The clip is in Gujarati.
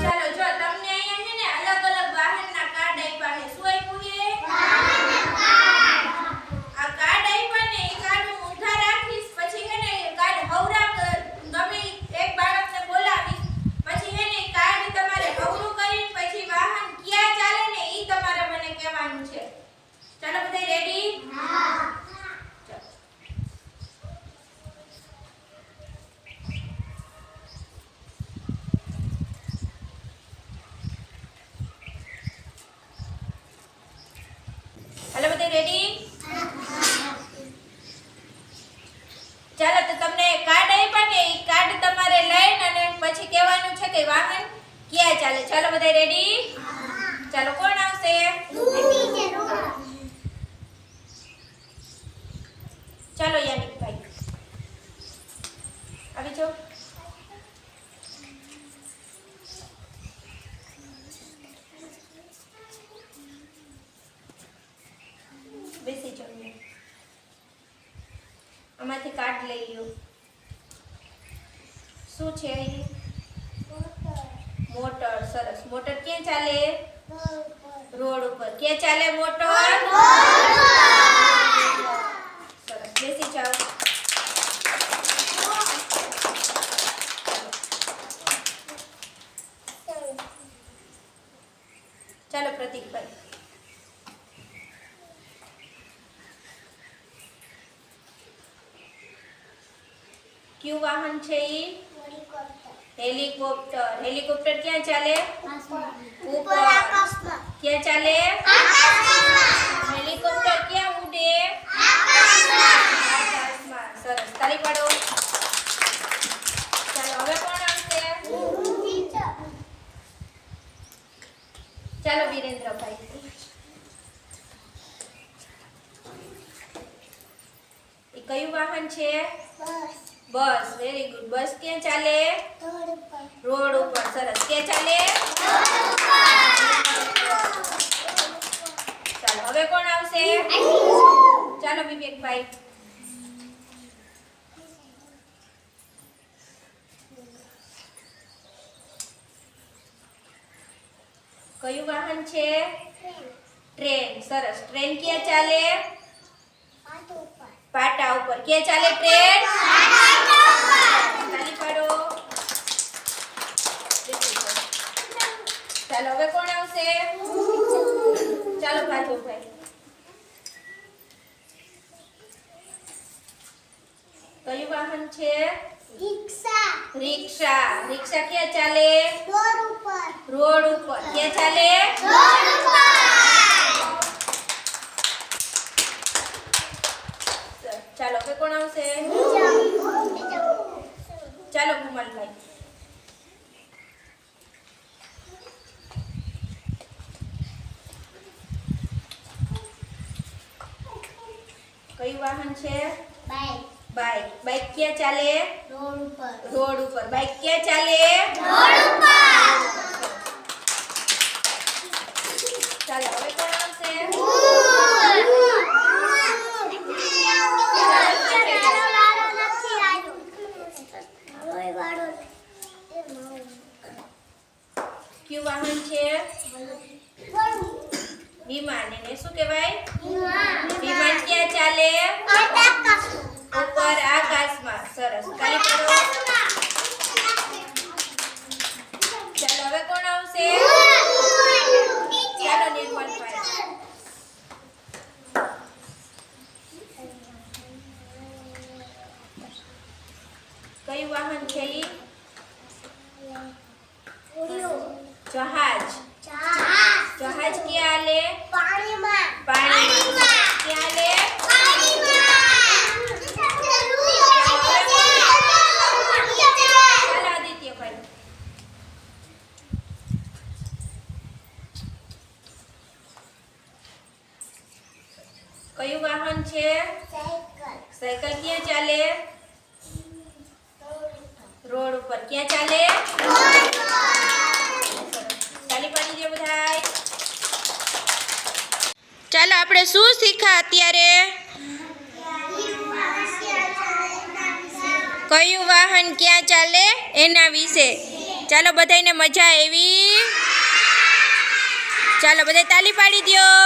ચાલો જો તમને અહીંયા છે ને અલગ અલગ વાહનના કાર્ડ આપ્યા છે. શું આપ્યું છે? આ કાર્ડ આપ્યા ને એ કાર્ડ હું ઊંધા રાખીશ. પછી છે ને એ કાર્ડ હવરા ગમે એક બાળકને બોલાવીશ. પછી છે ને એ કાર્ડ તમારે હવરું કરીને પછી વાહન ક્યાં ચાલે ને એ તમારે મને કહેવાનું છે. ચાલો બધા રેડી? હા. हेलो બધા રેડી? ચાલો તો તમને કાર્ડ આપ્યા ને એ કાર્ડ તમારે લઈને અને પછી કહેવાનું છે કે વાહન ક્યાં ચાલે. ચાલો બધા રેડી? ચાલો કોણ આવશે? ચાલો યાનિક ભાઈ આવી જાઓ. બેસી જાઓ. આમાંથી કાર્ડ લઈ લ્યો. શું છે અહીં? મોટર. સરસ. મોટર ક્યાં ચાલે? રોડ ઉપર. ક્યાં ચાલે મોટર? સરસ. બેસી જાઓ. ચાલો પ્રતીકભાઈ. क्यों वाहन છે ઈ? હેલિકોપ્ટર. હેલિકોપ્ટર ક્યાં ચાલે? ઉપર. ક્યાં ચાલે? હેલિકોપ્ટર ક્યાં ઉડે? આકાશમાં. સરસ. તાળી પાડો. ચાલો હવે કોણ આવશે? ચાલો વિરેન્દ્રભાઈ. એ કયું વાહન છે? બસ. Very good. બસ ક્યાં ચાલે? રોડ ઉપર. સરસ. ક્યાં ચાલે? ચાલો હવે કોણ આવશે? ચાલો વિવેકભાઈ. કયું વાહન છે? ટ્રેન. સરસ. ટ્રેન ક્યાં ચાલે? પાટા ઉપર. ક્યાં ચાલે ટ્રેન? તાળી પાડો. ચાલો હવે કોણ આવશે? ચાલો ભાજુભાઈ. કયું વાહન છે? રિક્ષા. રિક્ષા. રિક્ષા ક્યાં ચાલે? રોડ ઉપર. ક્યાં ચાલે? ચાલો હવે કોણ આવશે? ચાલો કુમારભાઈ. કયું વાહન છે? બાઇક. બાઇક ક્યાં ચાલે? રોડ ઉપર. બાઇક ક્યાં ચાલે? ચાલો હવે કોણ આવશે? કયું વાહન છે? વિમાન. એને શું કહેવાય? વિમાન ક્યાં ચાલે? ઉપર આકાશમાં. સરસ. તાળી પાડો. ચાલો હવે કોણ આવશે? ચાલો નિર્મલભાઈ. કયું વાહન છે ઈ? જહાજ. જહાજ ક્યાં હાલે? પાણીમાં. ક્યાં હાલે? ચાલો આદિત્યભાઈ. કયું વાહન છે? સાયકલ. ક્યાં ચાલે? રોડ ઉપર. ક્યાં ચાલે? તાળી પાડી દે બધાય. ચાલો આપણે શું શીખ્યા અત્યારે? કયું વાહન ક્યાં ચાલે એના વિશે. ચાલો બધાને મજા આવી? ચાલો બધા તાલી પાડી દ્યો.